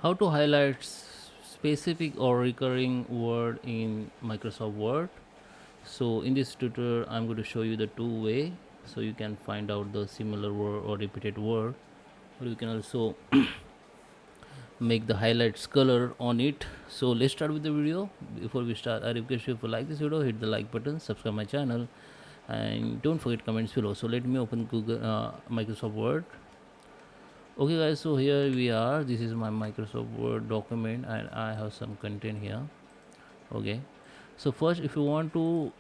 How to highlight specific or recurring word in Microsoft Word. So in this tutorial I'm going to show you the two way, so you can find out the similar word or repeated word, or you can also make the highlights color on it. So let's start with the video. Before we start, I request you, if you like this video, hit the like button, subscribe my channel, and don't forget comments below. So let me open Google Microsoft Word. Okay guys, so here we are. This is my Microsoft Word document and I have some content here. Okay, so first, if you want to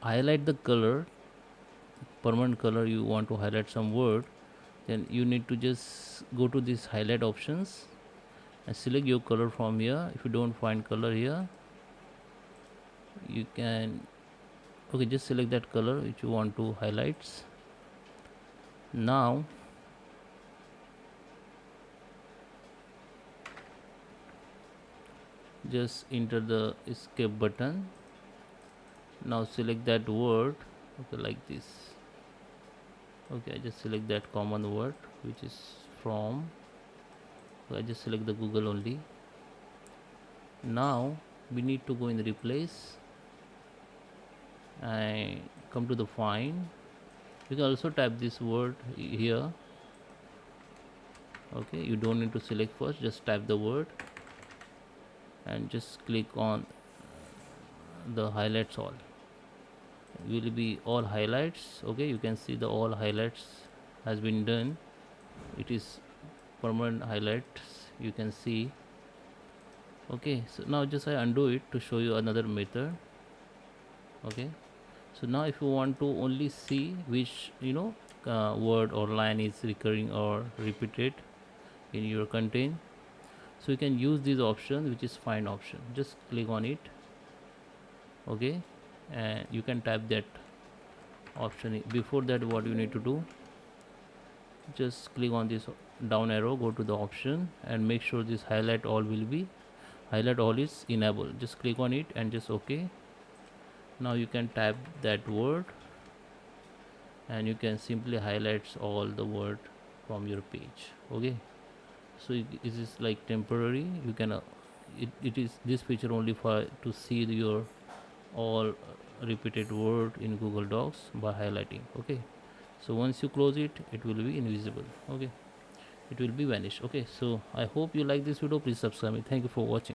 highlight the color, permanent color, you want to highlight some word, then you need to just go to this highlight options and select your color from here. If you don't find color here, you can, okay, just select that color which you want to highlights. Now just enter the escape button. Now select that word, okay, like this. Okay, I just select that common word which is from, so I just select the Google only. Now we need to go in the replace and come to the find. You can also type this word here. Okay, you don't need to select first, just type the word and just click on the highlights all. Will be all highlights. Okay, you can see the all highlights has been done. It is permanent highlights, you can see. Okay, so now just I undo it to show you another method. Okay, so now if you want to only see which word or line is recurring or repeated in your content, so you can use this option which is find option. Just click on it. Okay, and you can type that option. Before that, what you need to do, just click on this down arrow, go to the option and make sure this highlight all will be, highlight all is enabled. Just click on it and just okay. Now you can type that word and you can simply highlights all the word from your page. Okay, so it is like temporary. You can it is this feature only for to see your all repeated word in Google Docs by highlighting. Okay, so once you close it, it will be invisible. Okay, it will be vanished. Okay, so I hope you like this video. Please subscribe me. Thank you for watching.